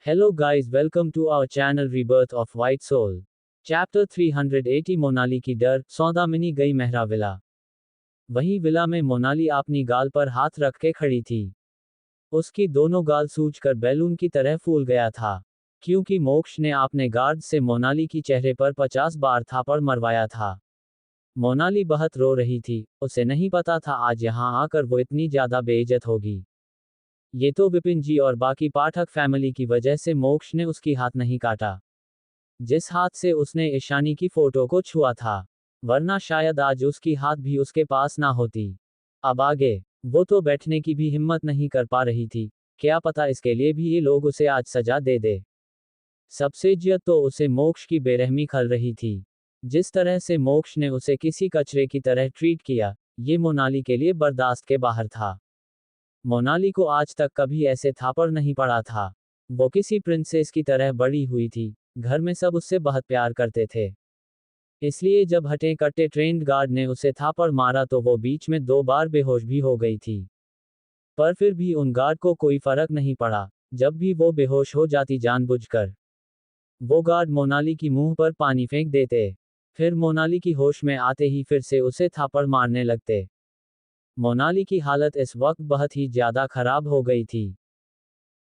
Hello guys, welcome to our channel Rebirth of White Soul. Chapter 380 Monali की डर, सौदामिनी गई Mehra villa. वहीं विला में मोनाली अपनी गाल पर हाथ रख के खड़ी थी। उसकी दोनों गाल सूजकर बैलून की तरह फूल गया था, क्योंकि मोक्ष ने अपने गार्ड से मोनाली की चेहरे पर 50 बार थापड़ मरवाया था। मोनाली बहुत रो रही थी, उसे नहीं पता था आज यहाँ आकर वो इतनी ज्यादा बेइज्जत होगी। ये तो विपिन जी और बाकी पाठक फैमिली की वजह से मोक्ष ने उसकी हाथ नहीं काटा, जिस हाथ से उसने ईशानी की फोटो को छुआ था, वरना शायद आज उसकी हाथ भी उसके पास ना होती। अब आगे वो तो बैठने की भी हिम्मत नहीं कर पा रही थी, क्या पता इसके लिए भी ये लोग उसे आज सजा दे दे। सबसे ज्यादा तो उसे मोक्ष की बेरहमी खल रही थी। जिस तरह से मोक्ष ने उसे किसी कचरे की तरह ट्रीट किया, ये मोनाली के लिए बर्दाश्त के बाहर था। मोनाली को आज तक कभी ऐसे थापड़ नहीं पड़ा था। वो किसी प्रिंसेस की तरह बड़ी हुई थी, घर में सब उससे बहुत प्यार करते थे। इसलिए जब हटे कट्टे ट्रेंड गार्ड ने उसे थापड़ मारा तो वो बीच में 2 बार बेहोश भी हो गई थी। पर फिर भी उन गार्ड को कोई फर्क नहीं पड़ा, जब भी वो बेहोश हो जाती जानबूझकर। वो गार्ड मोनाली की मुंह पर पानी फेंक देते, फिर मोनाली की होश में आते ही फिर से उसे थापड़ मारने लगते। मोनाली की हालत इस वक्त बहुत ही ज्यादा खराब हो गई थी।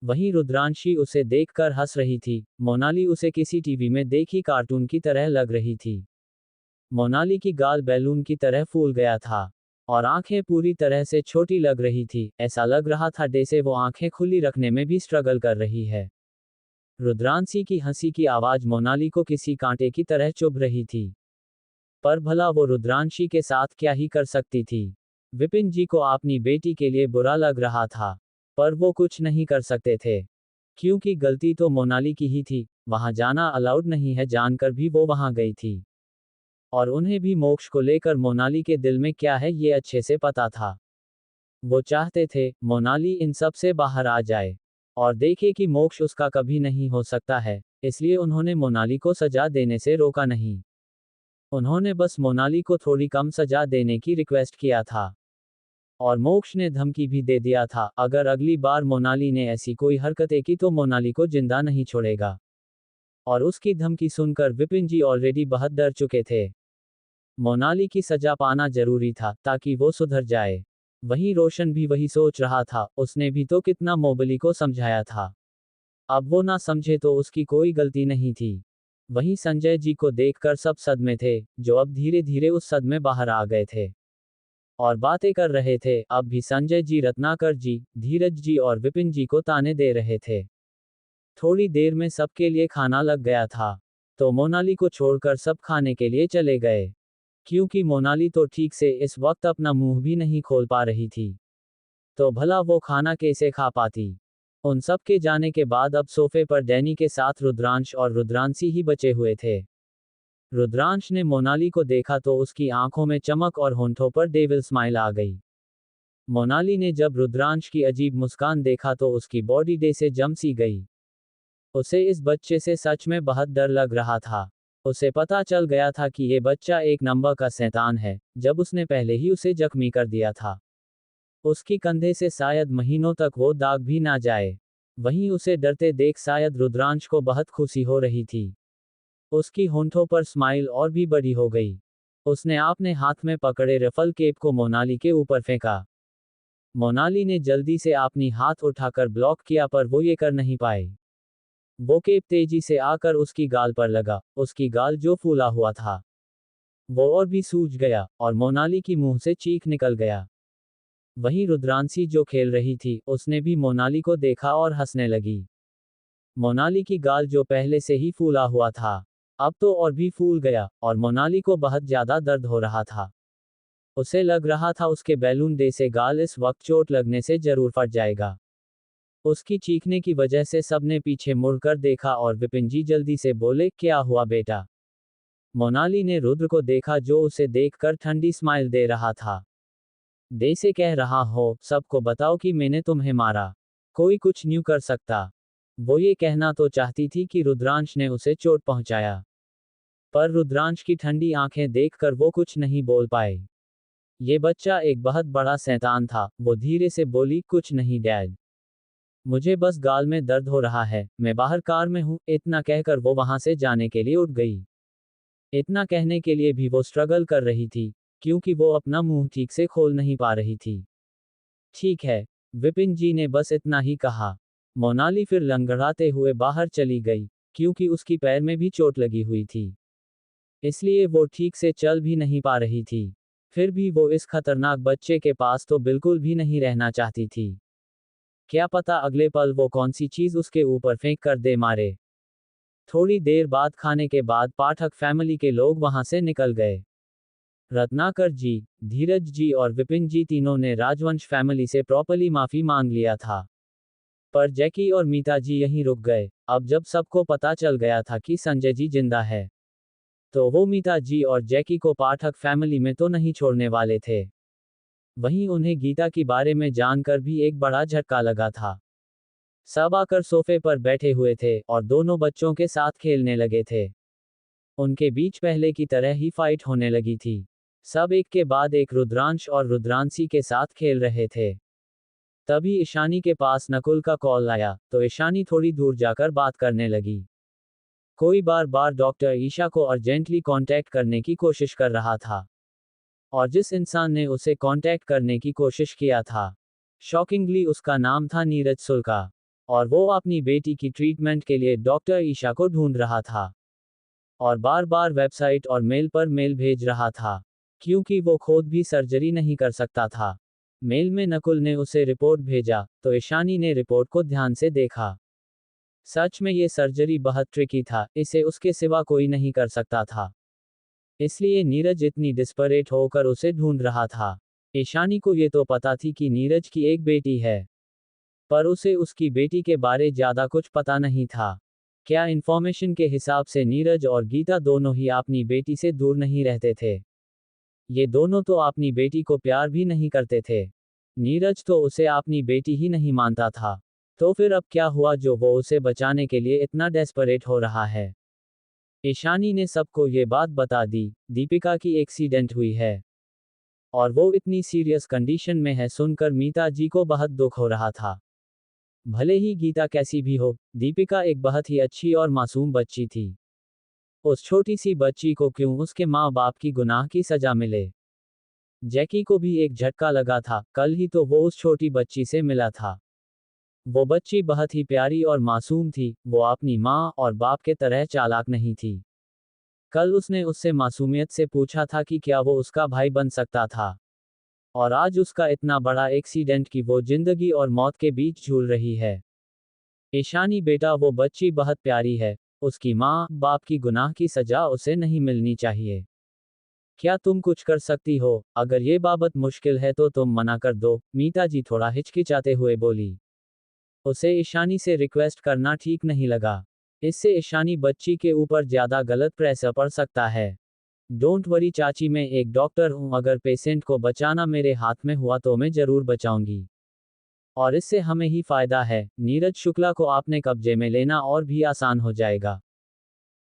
वहीं रुद्रांशी उसे देखकर हंस रही थी, मोनाली उसे किसी टीवी में देखी कार्टून की तरह लग रही थी। मोनाली की गाल बैलून की तरह फूल गया था, और आंखें पूरी तरह से छोटी लग रही थी, ऐसा लग रहा था जैसे वो आंखें खुली रखने में भी स्ट्रगल कर रही है। रुद्रांशी की हंसी की आवाज मोनाली को किसी कांटे की तरह चुभ रही थी। पर भला वो रुद्रांशी के साथ क्या ही कर सकती थी। विपिन जी को अपनी बेटी के लिए बुरा लग रहा था, पर वो कुछ नहीं कर सकते थे, क्योंकि गलती तो मोनाली की ही थी। वहां जाना अलाउड नहीं है जानकर भी वो वहां गई थी, और उन्हें भी मोक्ष को लेकर मोनाली के दिल में क्या है ये अच्छे से पता था। वो चाहते थे मोनाली इन सब से बाहर आ जाए और देखे कि मोक्ष उसका कभी नहीं हो सकता है, इसलिए उन्होंने मोनाली को सजा देने से रोका नहीं। उन्होंने बस मोनाली को थोड़ी कम सजा देने की रिक्वेस्ट किया था। और मोक्ष ने धमकी भी दे दिया था, अगर अगली बार मोनाली ने ऐसी कोई हरकतें की तो मोनाली को जिंदा नहीं छोड़ेगा। और उसकी धमकी सुनकर विपिन जी ऑलरेडी बहुत डर चुके थे। मोनाली की सजा पाना जरूरी था, ताकि वो सुधर जाए। वहीं रोशन भी वही सोच रहा था, उसने भी तो कितना मोबली को समझाया था। अब वो ना समझे तो उसकी कोई गलती नहीं थी। वहीं संजय जी को देखकर सब सदमे थे, जो अब धीरे धीरे उस सदमे बाहर आ गए थे और बातें कर रहे थे। अब भी संजय जी रत्नाकर जी, धीरज जी और विपिन जी को ताने दे रहे थे। थोड़ी देर में सबके लिए खाना लग गया था, तो मोनाली को छोड़कर सब खाने के लिए चले गए, क्योंकि मोनाली तो ठीक से इस वक्त अपना मुंह भी नहीं खोल पा रही थी, तो भला वो खाना कैसे खा पाती। उन सब के जाने के बाद अब सोफे पर डैनी के साथ रुद्रांश और रुद्रांशी ही बचे हुए थे। रुद्रांश ने मोनाली को देखा तो उसकी आंखों में चमक और होंठों पर डेविल स्माइल आ गई। मोनाली ने जब रुद्रांश की अजीब मुस्कान देखा तो उसकी बॉडी डे से जम सी गई। उसे इस बच्चे से सच में बहुत डर लग रहा था। उसे पता चल गया था कि ये बच्चा एक नंबर का शैतान है, जब उसने पहले ही उसे जख्मी कर दिया था। उसकी कंधे से शायद महीनों तक वो दाग भी ना जाए। वहीं उसे डरते देख शायद रुद्रांश को बहुत खुशी हो रही थी। उसकी होंठों पर स्माइल और भी बड़ी हो गई। उसने अपने हाथ में पकड़े रफल केप को मोनाली के ऊपर फेंका। मोनाली ने जल्दी से अपनी हाथ उठाकर ब्लॉक किया, पर वो ये कर नहीं पाए। वो केप तेजी से आकर उसकी गाल पर लगा, उसकी गाल जो फूला हुआ था वो और भी सूज गया, और मोनाली की मुंह से चीख निकल गया। वहीं रुद्रांशी जो खेल रही थी, उसने भी मोनाली को देखा और हंसने लगी। मोनाली की गाल जो पहले से ही फूला हुआ था, अब तो और भी फूल गया, और मोनाली को बहुत ज्यादा दर्द हो रहा था। उसे लग रहा था उसके बैलून डे से गाल इस वक्त चोट लगने से जरूर फट जाएगा। उसकी चीखने की वजह से सबने पीछे मुड़कर देखा और विपिन जी जल्दी से बोले, क्या हुआ बेटा। मोनाली ने रुद्र को देखा जो उसे देखकर ठंडी स्माइल दे रहा था। दे से कह रहा हो, सबको बताओ कि मैंने तुम्हें मारा, कोई कुछ न्यू कर सकता। वो ये कहना तो चाहती थी कि रुद्रांश ने उसे चोट पहुंचाया, पर रुद्रांश की ठंडी आंखें देखकर वो कुछ नहीं बोल पाए। ये बच्चा एक बहुत बड़ा शैतान था, वो धीरे से बोली, कुछ नहीं डैड। मुझे बस गाल में दर्द हो रहा है, मैं बाहर कार में हूँ, इतना कहकर वो वहां से जाने के लिए उठ गई। इतना कहने के लिए भी वो स्ट्रगल कर रही थी, क्योंकि वो अपना मुंह ठीक से खोल नहीं पा रही थी। ठीक है, विपिन जी ने बस इतना ही कहा। मोनाली फिर लंगड़ाते हुए बाहर चली गई, क्योंकि उसकी पैर में भी चोट लगी हुई थी, इसलिए वो ठीक से चल भी नहीं पा रही थी। फिर भी वो इस खतरनाक बच्चे के पास तो बिल्कुल भी नहीं रहना चाहती थी। क्या पता अगले पल वो कौन सी चीज उसके ऊपर फेंक कर दे मारे। थोड़ी देर बाद खाने के बाद पाठक फैमिली के लोग वहां से निकल गए। रत्नाकर जी, धीरज जी और विपिन जी तीनों ने राजवंश फैमिली से प्रॉपरली माफी मांग लिया था। पर जैकी और मीता जी यहीं रुक गए। अब जब सबको पता चल गया था कि संजय जी जिंदा है, तो वो मीता जी और जैकी को पाठक फैमिली में तो नहीं छोड़ने वाले थे। वहीं उन्हें गीता के बारे में जानकर भी एक बड़ा झटका लगा था। सब आकर सोफे पर बैठे हुए थे और दोनों बच्चों के साथ खेलने लगे थे। उनके बीच पहले की तरह ही फाइट होने लगी थी। सब एक के बाद एक रुद्रांश और रुद्रांशी के साथ खेल रहे थे। तभी ईशानी के पास नकुल का कॉल आया, तो ईशानी थोड़ी दूर जाकर बात करने लगी। कोई बार बार डॉक्टर ईशा को अर्जेंटली कांटेक्ट करने की कोशिश कर रहा था। और जिस इंसान ने उसे कांटेक्ट करने की कोशिश किया था, शॉकिंगली उसका नाम था नीरज सुल्का। और वो अपनी बेटी की ट्रीटमेंट के लिए डॉक्टर ईशा को ढूंढ रहा था। और बार बार वेबसाइट और मेल पर मेल भेज रहा था, क्योंकि वो खुद भी सर्जरी नहीं कर सकता था। मेल में नकुल ने उसे रिपोर्ट भेजा, तो ईशानी ने रिपोर्ट को ध्यान से देखा। सच में ये सर्जरी बहुत ट्रिकी था, इसे उसके सिवा कोई नहीं कर सकता था। इसलिए नीरज इतनी डिस्परेट होकर उसे ढूंढ रहा था। ईशानी को ये तो पता थी कि नीरज की एक बेटी है, पर उसे उसकी बेटी के बारे ज्यादा कुछ पता नहीं था। क्या इन्फॉर्मेशन के हिसाब से नीरज और गीता दोनों ही अपनी बेटी से दूर नहीं रहते थे। ये दोनों तो अपनी बेटी को प्यार भी नहीं करते थे। नीरज तो उसे अपनी बेटी ही नहीं मानता था। तो फिर अब क्या हुआ जो वो उसे बचाने के लिए इतना डेस्परेट हो रहा है। ईशानी ने सबको ये बात बता दी, दीपिका की एक्सीडेंट हुई है और वो इतनी सीरियस कंडीशन में है। सुनकर मीता जी को बहुत दुख हो रहा था। भले ही गीता कैसी भी हो, दीपिका एक बहुत ही अच्छी और मासूम बच्ची थी। उस छोटी सी बच्ची को क्यों उसके माँ बाप की गुनाह की सजा मिले। जैकी को भी एक झटका लगा था, कल ही तो वो उस छोटी बच्ची से मिला था। वो बच्ची बहुत ही प्यारी और मासूम थी, वो अपनी माँ और बाप के तरह चालाक नहीं थी। कल उसने उससे मासूमियत से पूछा था कि क्या वो उसका भाई बन सकता था। और आज उसका इतना बड़ा एक्सीडेंट कि वो जिंदगी और मौत के बीच झूल रही है। ईशानी बेटा, वो बच्ची बहुत प्यारी है, उसकी माँ बाप की गुनाह की सजा उसे नहीं मिलनी चाहिए। क्या तुम कुछ कर सकती हो? अगर ये बाबत मुश्किल है तो तुम मना कर दो, मीता जी थोड़ा हिचकिचाते हुए बोली। उसे ईशानी से रिक्वेस्ट करना ठीक नहीं लगा। इससे ईशानी बच्ची के ऊपर ज्यादा गलत प्रेशर पड़ सकता है। डोंट वरी चाची, मैं एक डॉक्टर हूं, अगर पेशेंट को बचाना मेरे हाथ में हुआ तो मैं जरूर बचाऊंगी। और इससे हमें ही फायदा है, नीरज शुक्ला को आपने कब्जे में लेना और भी आसान हो जाएगा।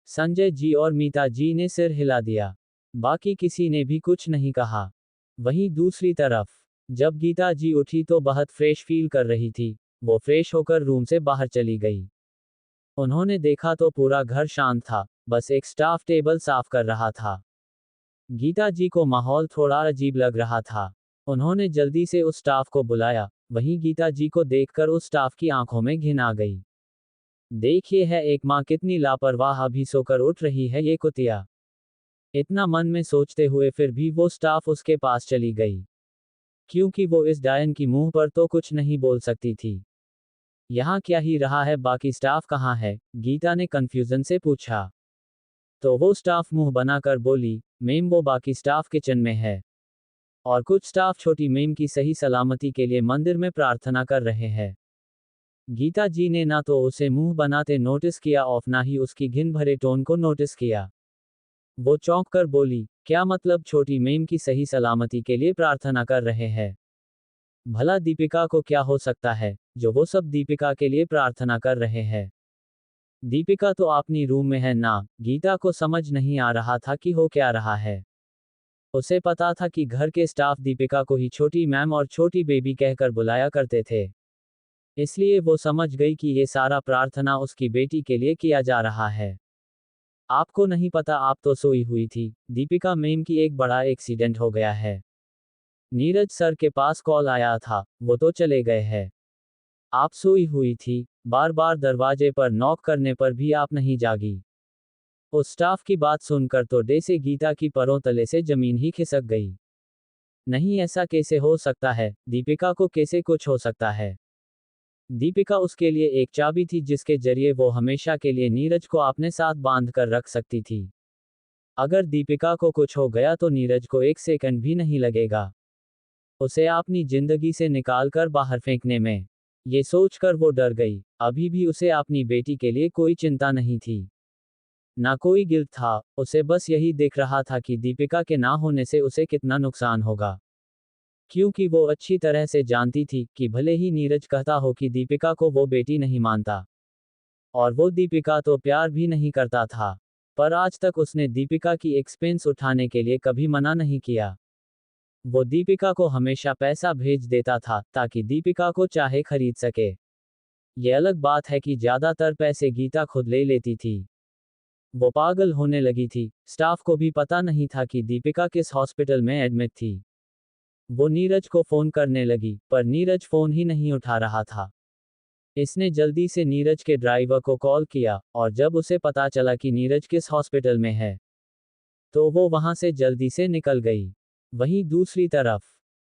संजय जी और मीता जी ने सिर हिला दिया। बाकी किसी ने भी कुछ नहीं कहा। वहीं दूसरी तरफ, जब गीता जी उठी तो बहुत फ्रेश फील कर रही थी। वो फ्रेश होकर रूम से बाहर चली गई। उन्होंने देखा तो पूरा घर शांत था, बस एक स्टाफ टेबल साफ कर रहा था। गीता जी को माहौल थोड़ा अजीब लग रहा था। उन्होंने जल्दी से उस स्टाफ को बुलाया। वहीं गीता जी को देखकर उस स्टाफ की आंखों में घिन आ गई। देखिए है एक माँ कितनी लापरवाह, अभी सोकर उठ रही है ये कुतिया। इतना मन में सोचते हुए फिर भी वो स्टाफ उसके पास चली गई, क्योंकि वो इस डायन की मुंह पर तो कुछ नहीं बोल सकती थी। यहाँ क्या ही रहा है, बाकी स्टाफ कहाँ है? गीता ने कंफ्यूजन से पूछा। तो वो स्टाफ मुंह बनाकर बोली, मेम वो बाकी स्टाफ किचन में है और कुछ स्टाफ छोटी मेम की सही सलामती के लिए मंदिर में प्रार्थना कर रहे हैं। गीता जी ने ना तो उसे मुंह बनाते नोटिस किया और ना ही उसकी घिन भरे टोन को नोटिस किया। वो चौंक कर बोली, क्या मतलब छोटी मेम की सही सलामती के लिए प्रार्थना कर रहे हैं? भला दीपिका को क्या हो सकता है, जो वो सब दीपिका के लिए प्रार्थना कर रहे हैं? दीपिका तो अपनी रूम में है ना। गीता को समझ नहीं आ रहा था कि हो क्या रहा है। उसे पता था कि घर के स्टाफ दीपिका को ही छोटी मैम और छोटी बेबी कहकर बुलाया करते थे। इसलिए वो समझ गई कि ये सारा प्रार्थना उसकी बेटी के लिए किया जा रहा है। आपको नहीं पता, आप तो सोई हुई थी। दीपिका मैम की एक बड़ा एक्सीडेंट हो गया है। नीरज सर के पास कॉल आया था, वो तो चले गए हैं। आप सोई हुई थी। बार बार दरवाजे पर नॉक करने पर भी आप नहीं जागी। उस स्टाफ की बात सुनकर तो डे से गीता की परों तले से जमीन ही खिसक गई। नहीं, ऐसा कैसे हो सकता है? दीपिका को कैसे कुछ हो सकता है? दीपिका उसके लिए एक चाबी थी जिसके जरिए वो हमेशा के लिए नीरज को अपने साथ बांध कर रख सकती थी। अगर दीपिका को कुछ हो गया तो नीरज को एक सेकंड भी नहीं लगेगा उसे अपनी जिंदगी से निकाल कर बाहर फेंकने में। ये सोचकर वो डर गई। अभी भी उसे अपनी बेटी के लिए कोई चिंता नहीं थी, ना कोई गिल्ट था। उसे बस यही दिख रहा था कि दीपिका के ना होने से उसे कितना नुकसान होगा। क्योंकि वो अच्छी तरह से जानती थी कि भले ही नीरज कहता हो कि दीपिका को वो बेटी नहीं मानता, और वो दीपिका तो प्यार भी नहीं करता था, पर आज तक उसने दीपिका की एक्सपेंस उठाने के लिए कभी मना नहीं किया। वो दीपिका को हमेशा पैसा भेज देता था ताकि दीपिका को चाहे खरीद सके। ये अलग बात है कि ज्यादातर पैसे गीता खुद ले लेती थी। वो पागल होने लगी थी। स्टाफ को भी पता नहीं था कि दीपिका किस हॉस्पिटल में एडमिट थी। वो नीरज को फोन करने लगी, पर नीरज फोन ही नहीं उठा रहा था। इसने जल्दी से नीरज के ड्राइवर को कॉल किया, और जब उसे पता चला कि नीरज किस हॉस्पिटल में है, तो वो वहां से जल्दी से निकल गई। वहीं दूसरी तरफ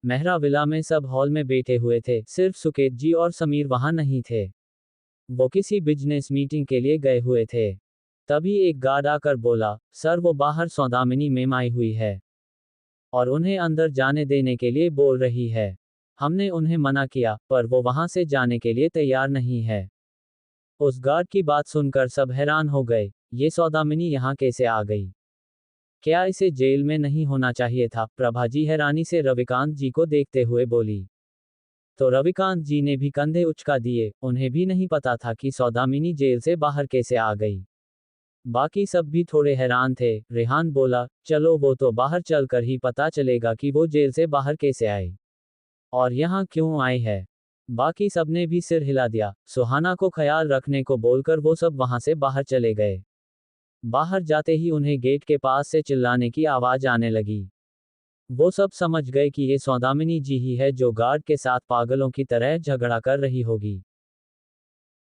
मेहरा विला में सब हॉल में बैठे हुए थे, सिर्फ सुकेत जी और समीर वहां नहीं थे। वो किसी बिजनेस मीटिंग के लिए गए हुए थे। तभी एक गार्ड आकर बोला, सर वो बाहर सौदामिनी मैम आई हुई है और उन्हें अंदर जाने देने के लिए बोल रही है। हमने उन्हें मना किया, पर वो वहां से जाने के लिए तैयार नहीं है। उस गार्ड की बात सुनकर सब हैरान हो गए। ये सौदामिनी यहाँ कैसे आ गई? क्या इसे जेल में नहीं होना चाहिए था? प्रभा जी हैरानी से रविकांत जी को देखते हुए बोली। तो रविकांत जी ने भी कंधे उचका दिए। उन्हें भी नहीं पता था कि सौदामिनी जेल से बाहर कैसे आ गई। बाकी सब भी थोड़े हैरान थे। रेहान बोला, चलो वो तो बाहर चलकर ही पता चलेगा कि वो जेल से बाहर कैसे आई और यहाँ क्यों आई है। बाकी सबने भी सिर हिला दिया। सुहाना को ख्याल रखने को बोलकर वो सब वहां से बाहर चले गए। बाहर जाते ही उन्हें गेट के पास से चिल्लाने की आवाज आने लगी। वो सब समझ गए कि ये सौदामिनी जी ही है जो गार्ड के साथ पागलों की तरह झगड़ा कर रही होगी।